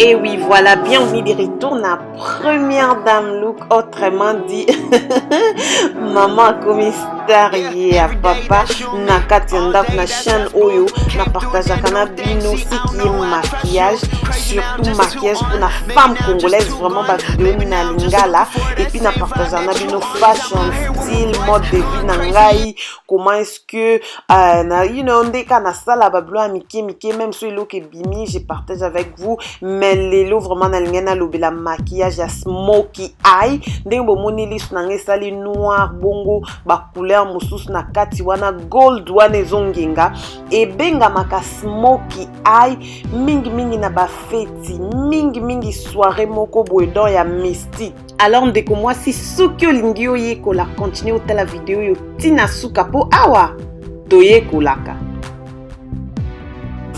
Et oui, voilà, bienvenue de retour na première dame look, autrement dit, maman comme star ya papa, na katianda na chaîne oyo, na partage na bino ce qui est maquillage, surtout maquillage pour la femme congolaise, vraiment ba vidéo na lingala, et puis na partage na bino fashion, style, mode de vie na ngai, comment est-ce que, na, you know, ndeka na sala bablo a mike, même sur l'eau que bimi, je partage avec vous, mais lelo vraiment na lingana lobela maquillage ya smoky eye, ndenge bomoni lisu na ngai sali noir bongo ba couleur mosusu na kati wana gold wana ezongenga ebenga maka smoky eye mingi na ba feti mingi soirée moko boye don ya mystique. Alors ndeko moi si soki olingi oyekola continue otala vidéo yo tina suka po awa toyekolaka.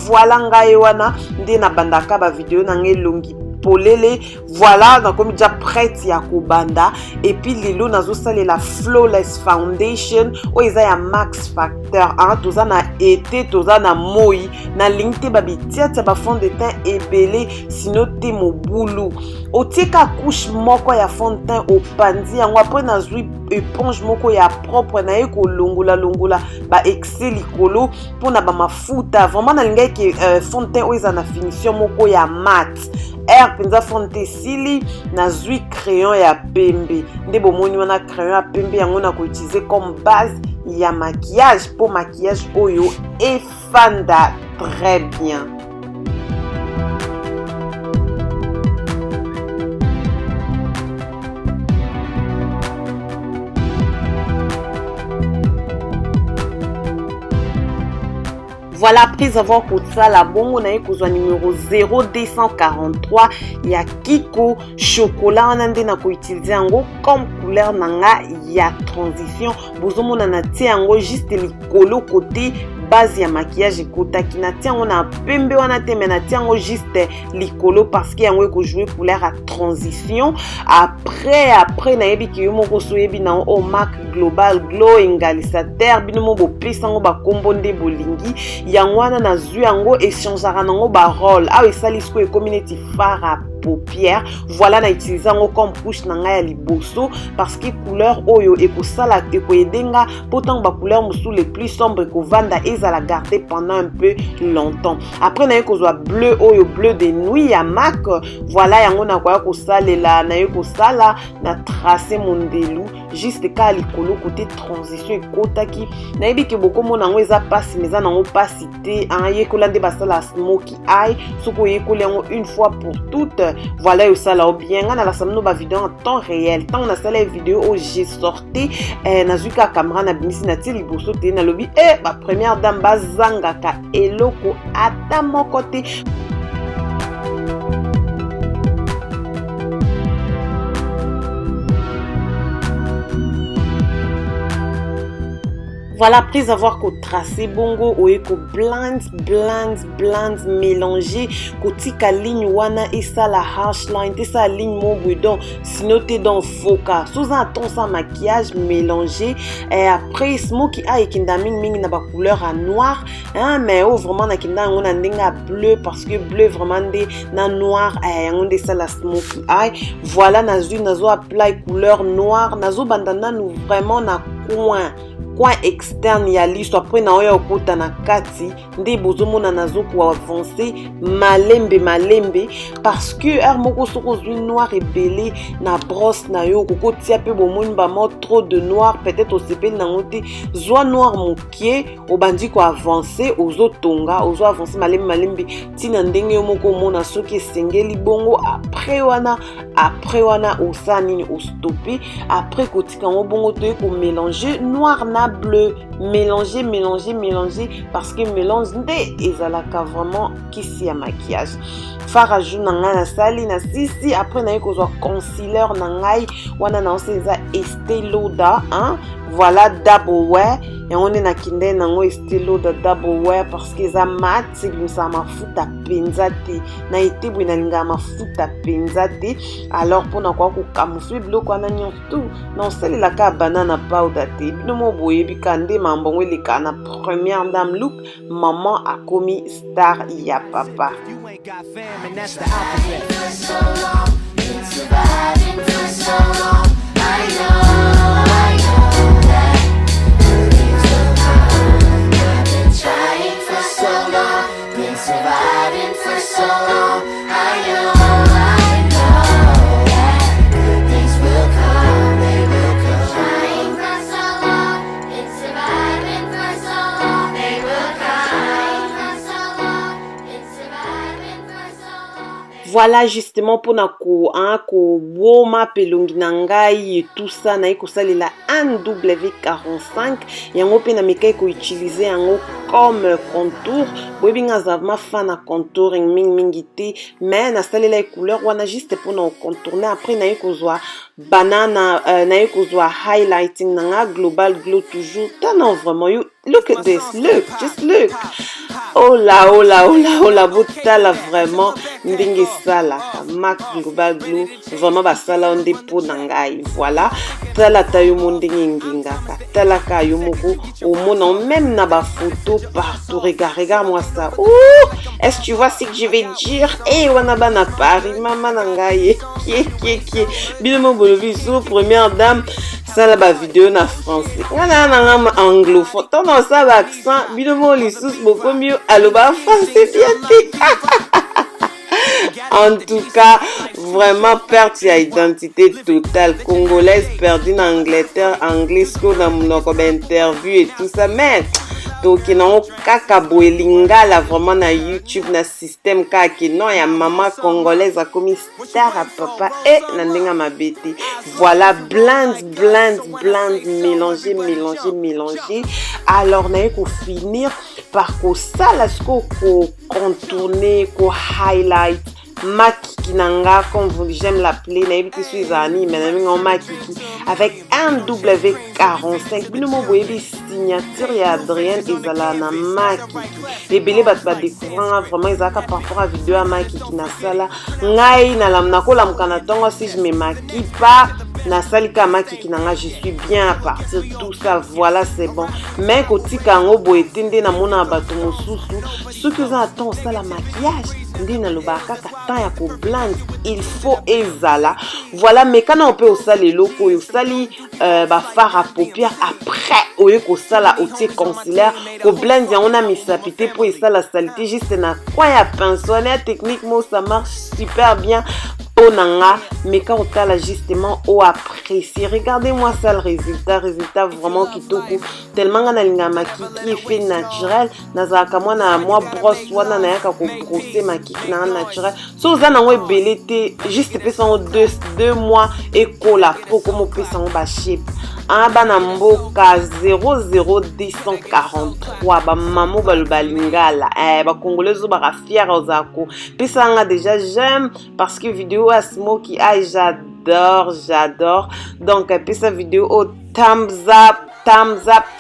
Voilà ngai wana nde na bandaka ba vidéo na ngai longi polele, voilà na komi déjà prête ya kobanda, et puis lelo nazo salela flawless foundation o eza ya max factor hein, toza na été toza na moi na lingte babi tia ba fond de teint ebele sino te mobulu otika couche moko ya fond de teint opandi yango après nazwi éponge moko ya propre na ye ko longola ba excès likolo pona ba mafuta vraiment na lingai ke fond de teint o eza na finition moko ya mat penza fonte sili na zui crayon ya pembe nde bomoni wana crayon ya pembe yango na ko utiliser comme base ya maquillage pour maquillage oyo efanda très bien. Voilà, après avoir coupé ça, la bongo na ekozwa numéro 0243 ya Kiko chocolat on ande na ko utiliser yango comme couleur nanga ya transition. Bozomo na tie yango juste likolo côté base ya maquillage ekotaki na tie yango na pembe wana te mais na tie yango juste likolo parce que yango eko jouer couleur à transition. Après na yebi ki yo moko so yebi na o marque global glow égalisateur bino mo bo pesa ngo ba kombo nde bolingi yango wana na zwi yango échangeara nango ba rôle awe salisko e community fara paupière. Voilà na utiliser yango comme couche na ngai ya liboso parce que couleur oyo ekosala ekoyedenga pourtant ba couleur musu les plus sombres ko vanda ezala garder pendant un peu longtemps. Après na ekozwa bleu oyo bleu de nuit ya MAC. Voilà yango na kwa kosalela na ekosala na tracer mondelu juste ka likolo côté transition ekotaki na yebi ke boko mona ngo eza pasi meza nango pasi te en yekola nde basala smoky eye soko yekola yango une fois pour toutes. Voilà yo sala bien ngana la samno ba vidéo en temps réel tant na sala vidéo où j'ai sorti na zuka caméra na bimisi na ti liboso te na lobi ba première dame bazanga ka eloko ata moko te. Voilà, après avoir tracé bongo ou eko blend mélanger kotika ligne wana et ça la harsh line et ça ligne mo bouton sinon t'es dans foca sous un ton sans maquillage mélangé et après smoky eye kindaming ming na ba couleur à noir hein mais oh vraiment na kinda on a ndenga bleu parce que bleu vraiment ndé na noir on de ça la smoky eye. Voilà nazu nazo apply couleur noire nazo bandana nous vraiment na coin externe ya liso après na oyo okota na kati nde bozomona nazo ko avancer malembe parce que moko soko zui noir ebele na brosse na yo koko tia pe bomoni ba mo trop de noir peut-être osepeli na ngote zwa noir mokie obandi ko avancer ozo avancer malembe tina ndenge yo moko mona soki esengeli bongo après wana osani o stopper après kotika ngo bongo to ko mélanger noir na bleu mélanger parce que mélange nde ezalaka vraiment kisi ya maquillage. Fard à jour na ngai na sali na sisi après na ekozwa concealer na ngai wana na oseza Estée Lauder hein. Voilà double wear et on est na kinde na ngo Estée Lauder double wear parce que za mat c'est ça mafuta penza te na été bwina linga mafuta penza te alors pour na kwa ko camoufler biloko wana nyonso non sali la ka banana powder te bino mo boye bikande mambongo le kana première dame look maman a commis star ya papa. got fam, and that's the alphabet. For so long, been surviving for so long. I know that good things will come. I've been trying for so long, been surviving for so long. I know that good things will come. They will come. Trying for so long, been surviving for so long. They will come. Trying for so long, been surviving for so long. Voilà justement pour na ko warm up elongi na ngai et tout ça na ekosalela un W45 yango pe na mekai ko utiliser yango comme contour boyebi nga zavma fan na contouring mingi te mais na salela couleur wana juste pour na contourner après na ekozwa banana na ekozwa highlighting na nga global glow toujours non vraiment you look at this, look, just look. Oh là, botala vraiment ndenge sala MAC Global Glow vraiment basala onde po nangai. Voilà, tala tayo mondenge ngingaka. Tala ka yo moko au mona même na ba photo partout. Regarde moi ça. Ouh, est-ce que tu vois ce que je vais dire? Eh wana bana Paris mama nangai. Qui. Bilemo bolobi so première dame. Ça la vidéo na français. Ngana anglophone. Tant ça ba accent, bidomo lissus beaucoup mieux aloba français bien. En tout cas, vraiment perte ya identité totale congolaise perdue en Angleterre, anglais dans mon interview et tout ça mais donc non kaka boelinga la vraiment na YouTube na système kaka non ya maman congolaise a commis star à papa et na ndenga mabete. Voilà blend mélanger. Alors na ko finir par ko sala ko contourner ko highlight MAC Kinanga, comme j'aime l'appeler, n'habite suis Zani, mais MAC avec un W45. Binomo boyebi signature ya Adrien Ezalana MAC. Et belé bat découvrir vraiment Ezaka par rapport à vidéo à MAC qui na sala. Ngai na lam na ko lam kanatongo si je me maquille pas. Na salika MAC Kinanga, je suis bien à partir de tout ça. Voilà, c'est bon. Mais côté kango boetende na mona bato mosusu, ceux qui attendent ça la maquillage. Ndina lobaka kata ya ko blend il faut ezala voilà mais quand on peut aussi les locaux aussi ba fard à paupières après oye ko sala outil concealer ko blend ya on a mis sa pité pour ça la saleté juste na quoi ya pinceau la technique moi ça marche super bien onanga mais quand on t'a justement au apprécier regardez-moi ça le résultat vraiment kitoko tellement na linga maki qui est fait naturel nazaka moi na moi brosse wana na yaka ko brosser maki na naturel so za na we belete juste pesant 2 mois et cola pro comme pesant ba shape un bana mboka 00243 ba mamo balingala ba congolais ba fier ozako pesanga déjà j'aime parce que vidéo à Smoky Eye j'adore donc puis sa vidéo au thumbs up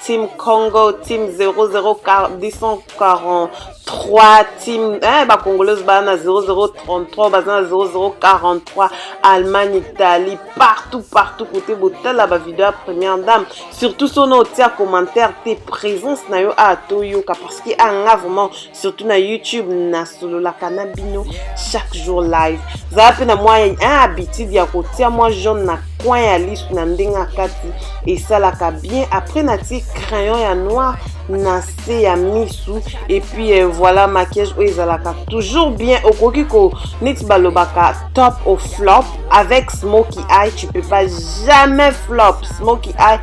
Team Congo Team 00243 Team ba congolaise bana 0033 bazana 0043 Allemagne Italie partout côté botala ba vidéo première dame surtout son autre commentaire tes présences na yo a toyoka parce que anga vraiment surtout na YouTube na solo la kanabino chaque jour live zape na moi habitude ya kotia moi jaune na coin ya liste na ndenga kati et ça la ka bien après na ti crayon ya noir na se ya misu et puis voilà maquillage ezalaka toujours bien okokiko neti balobaka top au flop avec Smoky Eye tu peux pas jamais flop Smoky Eye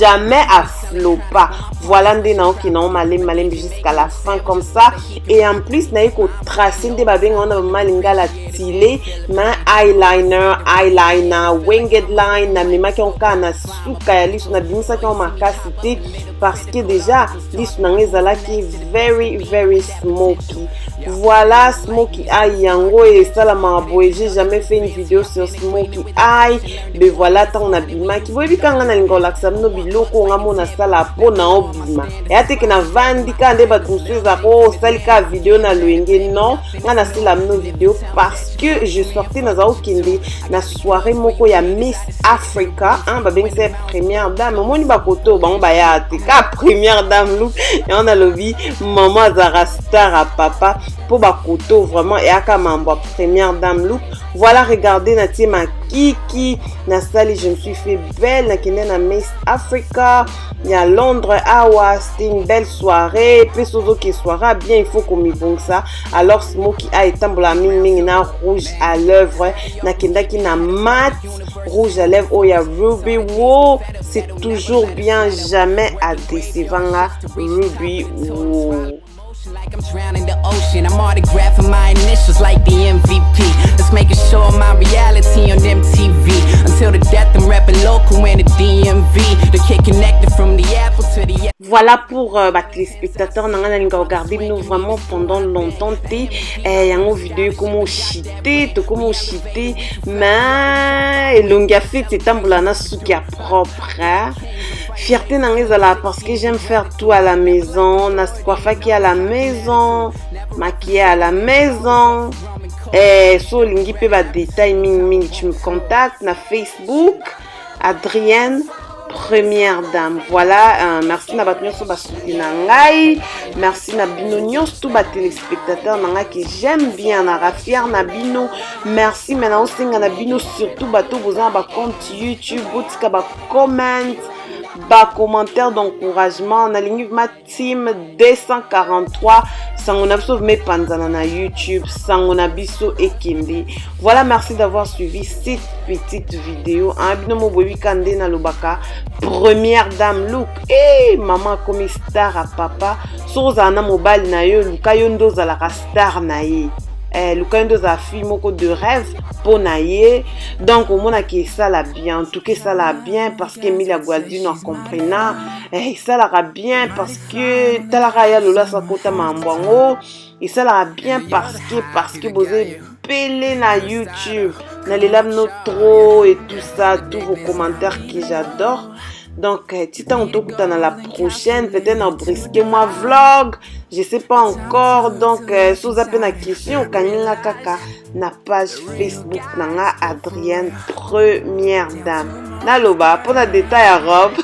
jamais à flopper voilà ndena okina malem jusqu'à la fin comme ça et en plus na eko tracer nde babenga on a malinga la tile na eyeliner winged line na memaki onka na suka ya liso na bimisa ki on makasite parce que déjà liso na ngezala ki very smoky. Voilà Smoky Eye yango et salama boy j'ai jamais fait une vidéo sur Smoky Eye mais voilà tant na bima ki boyebi kanga na lingo laksa no biloko nga mona sala pona obima et ateke na vandika nde batunsuza ko salika vidéo na loenge non nga na sala no vidéo parce que je sortais na za okende na soirée moko ya Miss Africa ba bengse première dame moni ba koto ba ya te ka première dame dame look et on a lobby maman Zara star à papa pour bakoto vraiment et aka mambo première dame look. Voilà, regardez Natie ma kiki Nasali, je me suis fait belle na kende na Miss Africa il y a Londres awa, c'était une belle soirée puis sozo qui soirée bien il faut qu'on m'y bon ça. Alors Smoky a étambola ming na rouge à lèvres na kenda ki na mat rouge à lèvres oh ya Ruby wow, c'est toujours bien jamais à décevant Ruby wow. Like I'm drowning the ocean, I'm autographing my initials like the MVP. Let's make it show my reality on MTV. Until the death, I'm rapping local in the DMV. The kid connected from the Apple to the... Voilà pour téléspectateurs, on a regardé nous vraiment pendant longtemps. Il y a une vidéo comment chiter, mais longue fait c'est un boulana sous qui est propre. Fierté là parce que j'aime faire tout à la maison, na coiffa qui à la maison, maquiller à la maison. Et sur lingi pe ba détail ming tu me contactes na Facebook Adrienne Première Dame. Voilà, merci na batnyo so basuki na ngai, merci na bino nyos tout ba téléspectateurs na ngai que j'aime bien na fier na bino. Merci maintenant osenga na bino surtout bato bozana ba compte YouTube, botika ba comment bas commentaire d'encouragement on a ligne ma team 243 sangonabiso me panzana na YouTube sangonabiso ekende. Voilà, merci d'avoir suivi cette petite vidéo hein bino mo bobi kande na lobaka première dame look eh maman comme star à papa soza na mobile na yo luka yo ndoza la star na ye Lukayo za fille moko de rêve pour naie donc au monde qui ça la bien en tout cas ça la bien parce que Emilia Gualdino a compris na ça la bien parce que talaraya lola sa kota mambango et ça la bien parce que vous avez pelé na YouTube na les lames no trop et tout ça tous vos commentaires que j'adore. Donc, si tu as dans la prochaine, peut-être dans brisquer moi vlog, je sais pas encore. Donc, si vous avez une question, kanina kaka na page Facebook nanga Adrienne Première Dame. Naloba pour la détail à robe.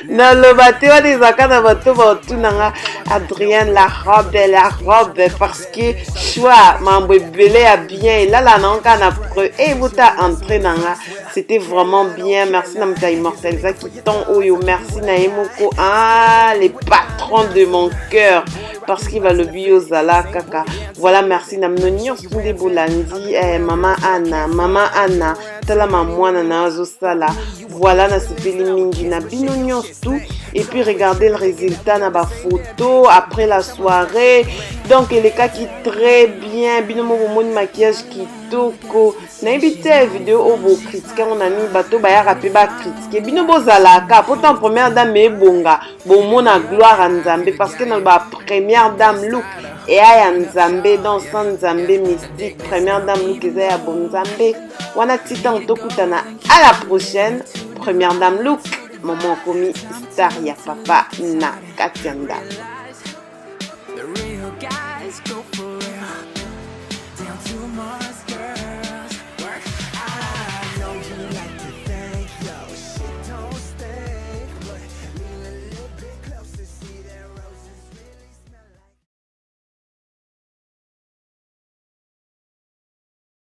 Naloba tu vas des accords dans votre tout nanga Adrienne la robe parce que choix mambo belé à bien là la nanga na pre et vous ta entré nanga c'était vraiment bien. Merci Namta Immortelza qui ton oyo merci Naimoko ah les patrons de mon cœur parce qu'il va le bio zala kaka. Voilà, merci Namnonion Sunde Bolandi maman Anna tala maman na sala. Voilà na sepeli mingi na binonion tout et puis regardez le résultat na ba photo après la soirée. Donc les cas qui très bien binomo mon maquillage qui toko na invité vidéo au beau critiquer on a mis bateau ba ya rapé ba critiquer binobo zalaka pourtant première dame e bonga bon mona gloire à Nzambe parce que dans ba première dame look et à Nzambe dans son Nzambe mystique première dame look et ya bon Nzambe wana titan tokutana à la prochaine première dame look maman komi star ya papa na Katianda.